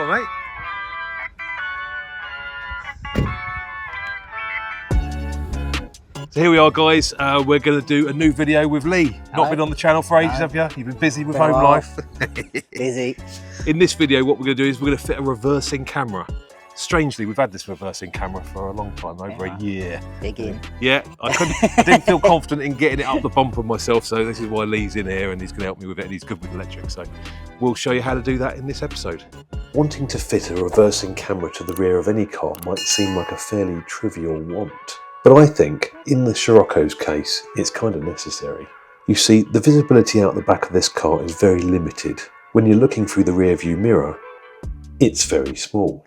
Hello, mate. So here we are, guys. We're going to do a new video with Lee. Hello. Not been on the channel for ages, have you? You've been busy with home life. Busy. In this video, what we're going to do is we're going to fit a reversing camera. Strangely, we've had this reversing camera for a long time, over a year. Dig in. Yeah, I didn't feel confident in getting it up the bumper myself, so this is why Lee's in here and he's going to help me with it, and he's good with electric, so we'll show you how to do that in this episode. Wanting to fit a reversing camera to the rear of any car might seem like a fairly trivial want, but I think in the Scirocco's case, it's kind of necessary. You see, the visibility out the back of this car is very limited. When you're looking through the rear view mirror, it's very small.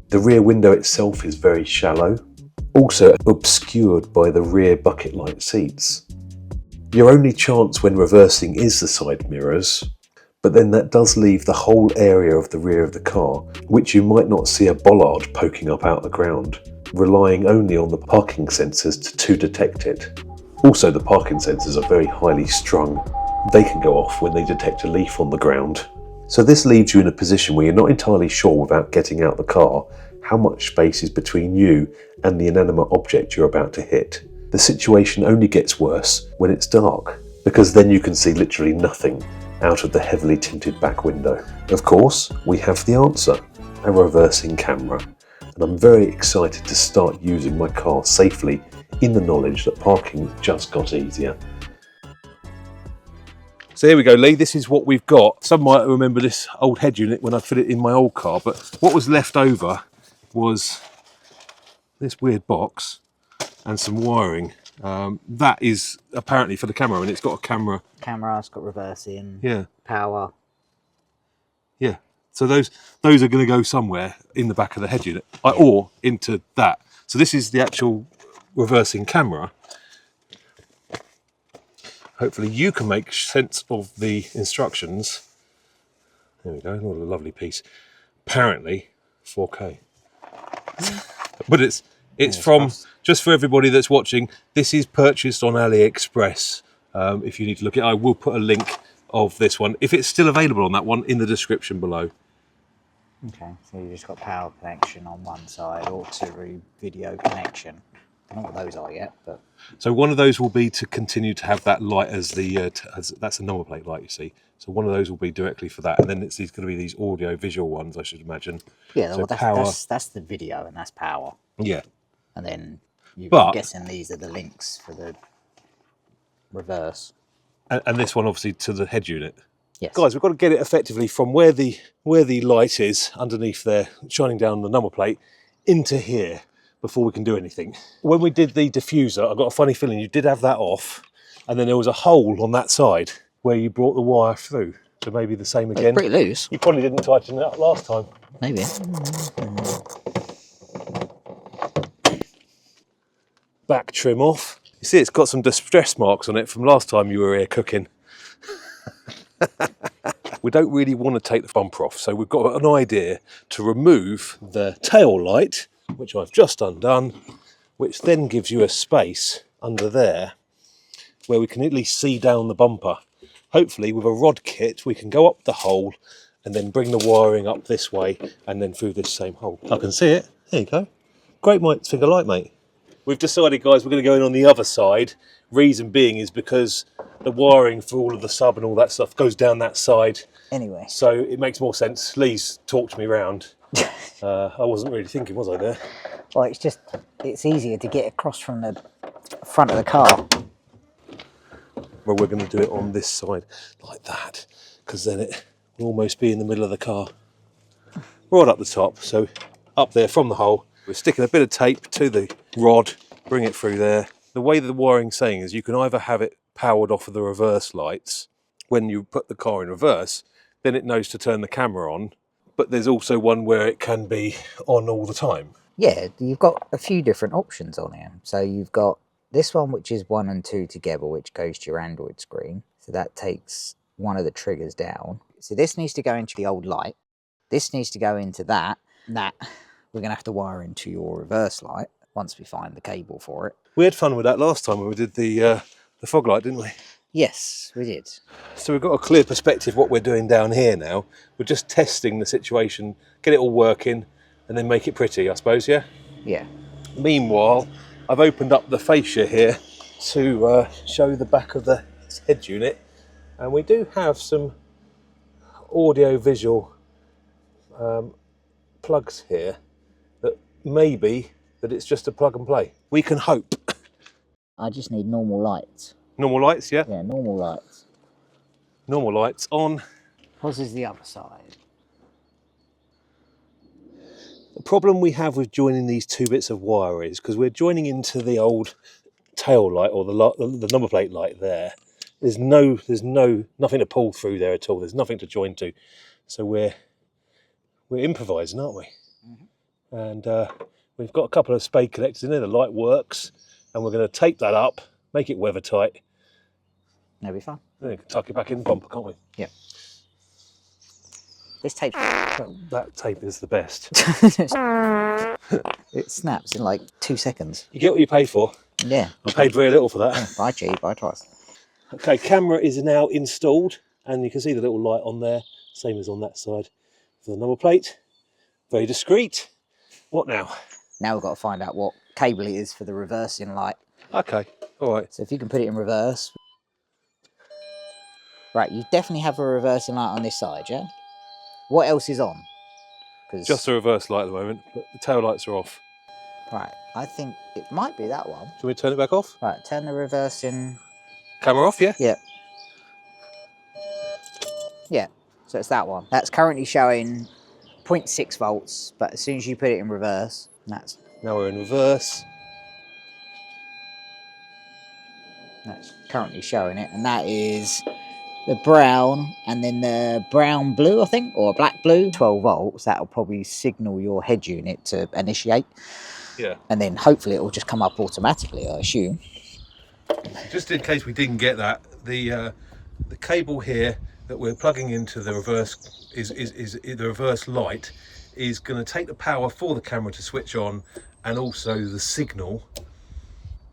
The rear window itself is very shallow, also obscured by the rear bucket light seats. Your only chance when reversing is the side mirrors, but then that does leave the whole area of the rear of the car, which you might not see a bollard poking up out the ground, relying only on the parking sensors to detect it. Also, the parking sensors are very highly strung. They can go off when they detect a leaf on the ground. So this leaves you in a position where you're not entirely sure without getting out the car how much space is between you and the inanimate object you're about to hit. The situation only gets worse when it's dark, because then you can see literally nothing out of the heavily tinted back window. Of course, we have the answer, a reversing camera, and I'm very excited to start using my car safely in the knowledge that parking just got easier. So here we go, Lee, this is what we've got. Some might remember this old head unit when I fit it in my old car, but what was left over was this weird box and some wiring. That is apparently for the camera, and it's got a camera. Camera, it's got reversing, Yeah. power. So those are going to go somewhere in the back of the head unit, or into that. So this is the actual reversing camera. Hopefully you can make sense of the instructions. There we go, what a lovely piece. Apparently 4K. But it's from, just for everybody that's watching, this is purchased on AliExpress. If you need to look at it, I will put a link of this one, if it's still available on that one, in the description below. Okay, so you just got power connection on one side, auxiliary video connection. I don't know what those are yet, but... So one of those will be to continue to have that light as the, that's a number plate light, you see. So one of those will be directly for that, and then it's going to be these audio visual ones, I should imagine. Yeah, so well, that's the video, and that's power. Yeah. And then I'm guessing these are the links for the reverse. And this one obviously to the head unit. Yes. Guys, we've got to get it effectively from where the light is underneath there, shining down the number plate, into here before we can do anything. When we did the diffuser, I got a funny feeling you did have that off, and then there was a hole on that side where you brought the wire through. So maybe the same again. It's pretty loose. You probably didn't tighten it up last time. Maybe. Back trim off. You see, it's got some distress marks on it from last time you were here cooking. We don't really want to take the bumper off, so we've got an idea to remove the tail light, which I've just undone, which then gives you a space under there where we can at least see down the bumper. Hopefully with a rod kit we can go up the hole and then bring the wiring up this way and then through this same hole. I can see it. There you go. Great figure light, mate. We've decided, guys, we're going to go in on the other side. Reason being is because the wiring for all of the sub and all that stuff goes down that side. Anyway. So it makes more sense. Lee's talked me round. I wasn't really thinking, was I, there? Well, it's easier to get across from the front of the car. Well, we're going to do it on this side, like that, because then it will almost be in the middle of the car. Right up the top, so up there from the hole. We're sticking a bit of tape to the rod, bring it through there. The way the wiring's saying is you can either have it powered off of the reverse lights. When you put the car in reverse, then it knows to turn the camera on, but there's also one where it can be on all the time. Yeah, you've got a few different options on here. So you've got this one, which is 1 and 2 together, which goes to your Android screen. So that takes one of the triggers down. So this needs to go into the old light. This needs to go into that. That we're going to have to wire into your reverse light once we find the cable for it. We had fun with that last time when we did the fog light, didn't we? Yes, we did. So we've got a clear perspective what we're doing down here now. We're just testing the situation, get it all working, and then make it pretty, I suppose, yeah? Yeah. Meanwhile, I've opened up the fascia here to show the back of the head unit, and we do have some audio-visual plugs here that maybe that it's just a plug and play. We can hope. I just need normal lights. Normal lights, yeah? Yeah, normal lights. Normal lights on. What is the other side? The problem we have with joining these two bits of wire is because we're joining into the old tail light or the number plate light there. There's nothing to pull through there at all. There's nothing to join to. So we're improvising, aren't we? Mm-hmm. And we've got a couple of spade connectors in there. The light works, and we're going to tape that up, make it weather tight. That'll be fine. Then we can tuck it back in the bumper, can't we? Yeah. This tape. That tape is the best. It snaps in like 2 seconds. You get what you pay for. Yeah. I paid very little for that. Yeah, buy cheap, buy twice. Okay, camera is now installed, and you can see the little light on there, same as on that side for the number plate. Very discreet. What now? Now we've got to find out what cable it is for the reversing light. Okay, all right. So if you can put it in reverse. Right, you definitely have a reversing light on this side, yeah? What else is on? Just a reverse light at the moment, but the tail lights are off. Right, I think it might be that one. Shall we turn it back off? Right, turn the reversing. Camera off, yeah? Yeah. Yeah, so it's that one. That's currently showing 0.6 volts, but as soon as you put it in reverse, that's... Now we're in reverse. That's currently showing it, and that is the brown, and then the brown blue, I think, or black blue. 12 volts, that'll probably signal your head unit to initiate. Yeah. And then hopefully it will just come up automatically, I assume. Just in case we didn't get that, the cable here that we're plugging into the reverse is the reverse light is going to take the power for the camera to switch on, and also the signal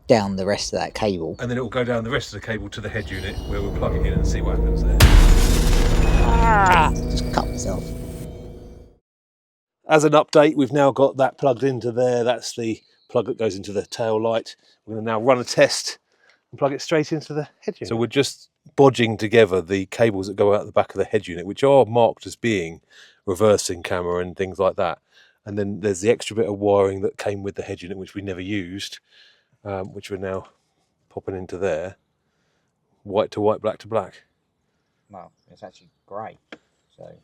Down the rest of that cable. And then it will go down the rest of the cable to the head unit where we'll plug it in and see what happens there. Just cut myself. As an update, we've now got that plugged into there. That's the plug that goes into the tail light. We're going to now run a test and plug it straight into the head unit. So we're just bodging together the cables that go out the back of the head unit, which are marked as being reversing camera and things like that. And then there's the extra bit of wiring that came with the head unit, which we never used, which we're now popping into there. White to white, black to black. Well, it's actually grey, so...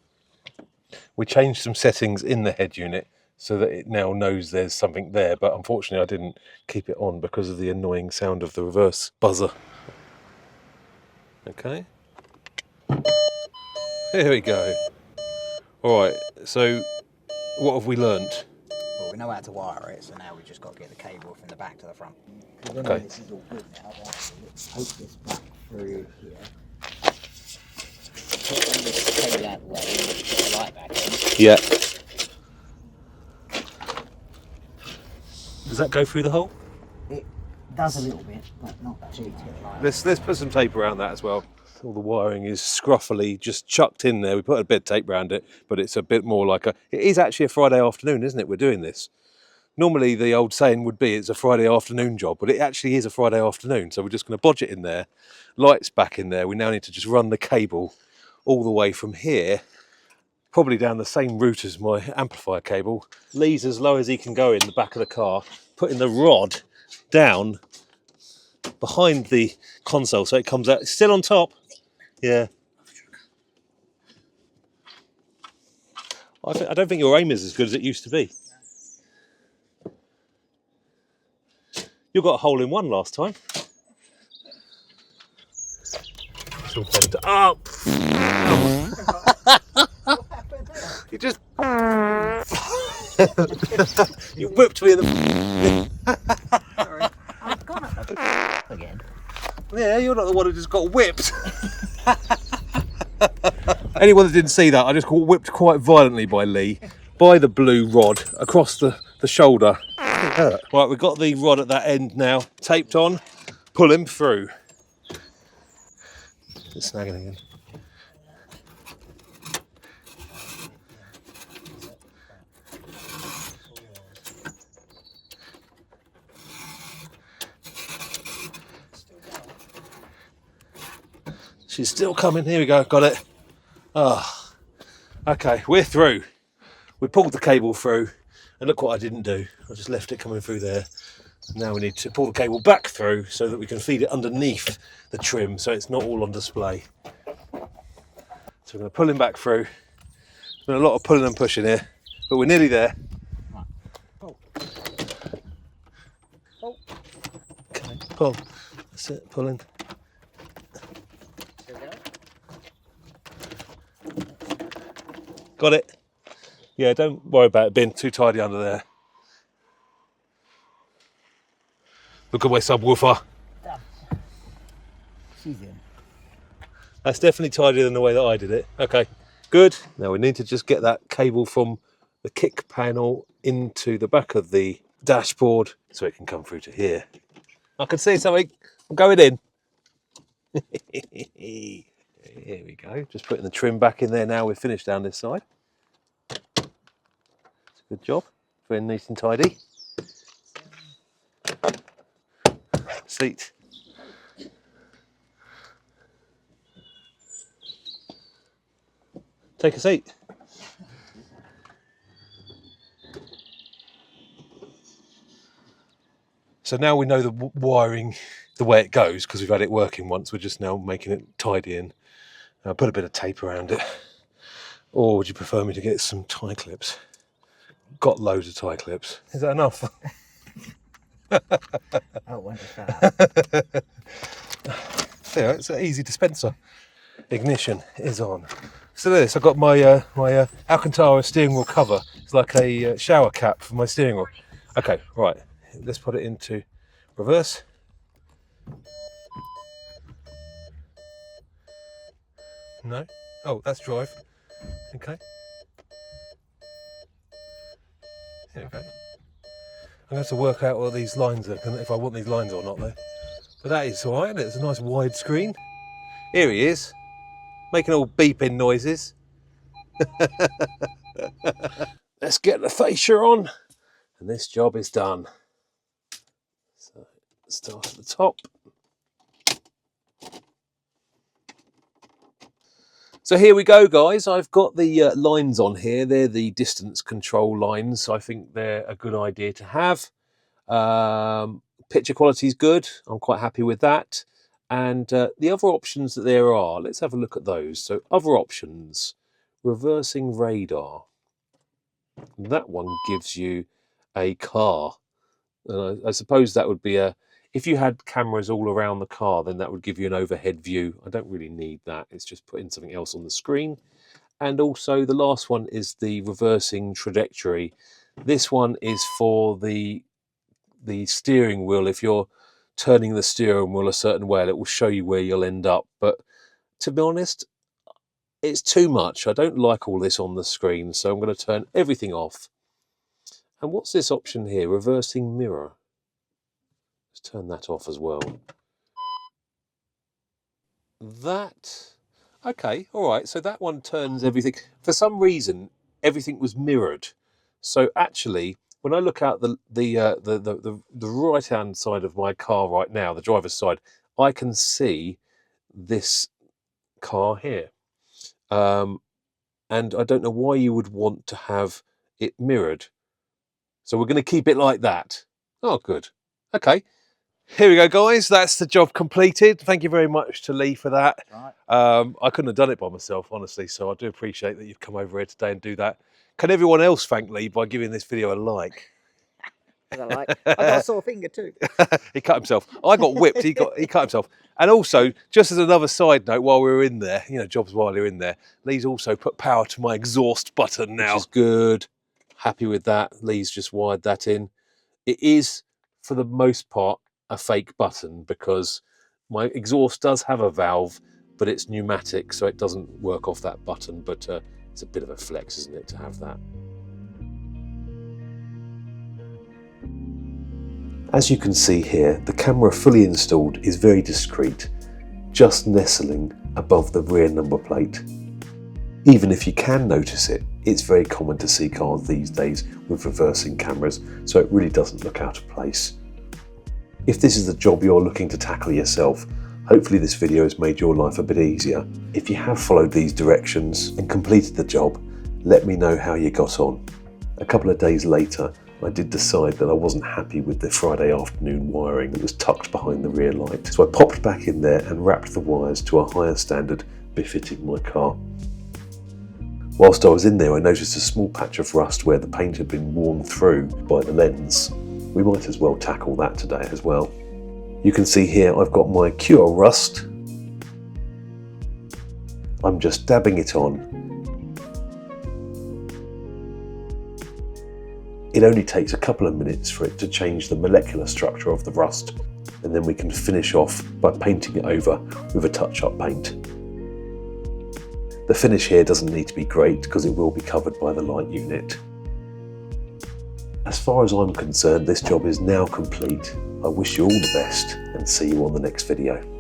We changed some settings in the head unit so that it now knows there's something there, but unfortunately I didn't keep it on because of the annoying sound of the reverse buzzer. Okay. Here we go. All right, so what have we learnt? Well, we know how to wire it, so now we've just got to get the cable from the back to the front. Okay. This is all good now, let's poke this back through here. Put this cable out the way and put the light back in. Yeah. Does that go through the hole? It does a little bit, but not too to get the light. Let's put some tape around that as well. All the wiring is scruffily just chucked in there. We put a bit of tape around it, but it's a bit more like a... It is actually a Friday afternoon, isn't it? We're doing this. Normally the old saying would be it's a Friday afternoon job, but it actually is a Friday afternoon. So we're just going to bodge it in there. Lights back in there. We now need to just run the cable all the way from here, probably down the same route as my amplifier cable. Lee's as low as he can go in the back of the car, putting the rod down behind the console so it comes out. It's still on top. Yeah. I don't think your aim is as good as it used to be. You got a hole in one last time. Oh! You just... You whipped me in the... Sorry, I've gone up again. Yeah, you're not the one who just got whipped. Anyone that didn't see that, I just got whipped quite violently by Lee, by the blue rod across the shoulder. Right, we've got the rod at that end now, taped on, pull him through. It's snagging again. She's still coming. Here we go. Got it. Ah, okay. We're through. We pulled the cable through, and look what I didn't do. I just left it coming through there. Now we need to pull the cable back through so that we can feed it underneath the trim, so it's not all on display. So we're going to pull him back through. There's been a lot of pulling and pushing here, but we're nearly there. Oh. Oh. Okay, pull. That's it, pulling. Got it. Yeah, don't worry about it being too tidy under there. Look at my subwoofer. She's in. That's definitely tidier than the way that I did it. Okay, good. Now we need to just get that cable from the kick panel into the back of the dashboard so it can come through to here. I can see something. I'm going in. Here we go. Just putting the trim back in there now. We're finished down this side. It's a good job. Very neat and tidy. Seat. Take a seat. So now we know the wiring, the way it goes, because we've had it working once. We're just now making it tidy and put a bit of tape around it. Or would you prefer me to get some tie clips? Got loads of tie clips. Is that enough? Oh, wonderful. There, it's an easy dispenser. Ignition is on. So this, I've got my my Alcantara steering wheel cover. It's like a shower cap for my steering wheel. Okay, right. Let's put it into reverse. No. Oh, that's drive. Okay. There we go. I'm going to have to work out what these lines are, if I want these lines or not though. But that is all right. It's a nice wide screen. Here he is, making all beeping noises. Let's get the fascia on, and this job is done. So start at the top. So here we go, guys. I've got the lines on here. They're the distance control lines. I think they're a good idea to have. Picture quality is good. I'm quite happy with that. And the other options that there are, let's have a look at those. So other options, reversing radar. That one gives you a car. I suppose that would be if you had cameras all around the car, then that would give you an overhead view. I don't really need that. It's just putting something else on the screen. And also the last one is the reversing trajectory. This one is for the steering wheel. If you're turning the steering wheel a certain way, it will show you where you'll end up. But to be honest, it's too much. I don't like all this on the screen, so I'm going to turn everything off. And what's this option here? Reversing mirror. Let's turn that off as well. Okay, all right. So that one turns everything. For some reason, everything was mirrored. So actually, when I look out the right hand side of my car right now, the driver's side, I can see this car here. And I don't know why you would want to have it mirrored. So we're going to keep it like that. Oh, good. Okay. Here we go, guys. That's the job completed. Thank you very much to Lee for that. Right. I couldn't have done it by myself, honestly, so I do appreciate that you've come over here today and do that. Can everyone else thank Lee by giving this video a like? I got a sore finger too. He cut himself. I got whipped. He cut himself. And also, just as another side note, while we were in there, jobs while you're in there, Lee's also put power to my exhaust button now. Which is good. Happy with that. Lee's just wired that in. It is, for the most part, a fake button because my exhaust does have a valve, but it's pneumatic, so it doesn't work off that button. But it's a bit of a flex, isn't it, to have that? As you can see here, the camera fully installed is very discreet, just nestling above the rear number plate. Even if you can notice it, it's very common to see cars these days with reversing cameras, so it really doesn't look out of place. If this is the job you're looking to tackle yourself, hopefully this video has made your life a bit easier. If you have followed these directions and completed the job, let me know how you got on. A couple of days later, I did decide that I wasn't happy with the Friday afternoon wiring that was tucked behind the rear light, so I popped back in there and wrapped the wires to a higher standard befitting my car. Whilst I was in there, I noticed a small patch of rust where the paint had been worn through by the lens. We might as well tackle that today as well. You can see here I've got my Cure Rust. I'm just dabbing it on. It only takes a couple of minutes for it to change the molecular structure of the rust, and then we can finish off by painting it over with a touch-up paint. The finish here doesn't need to be great because it will be covered by the light unit. As far as I'm concerned, this job is now complete. I wish you all the best and see you on the next video.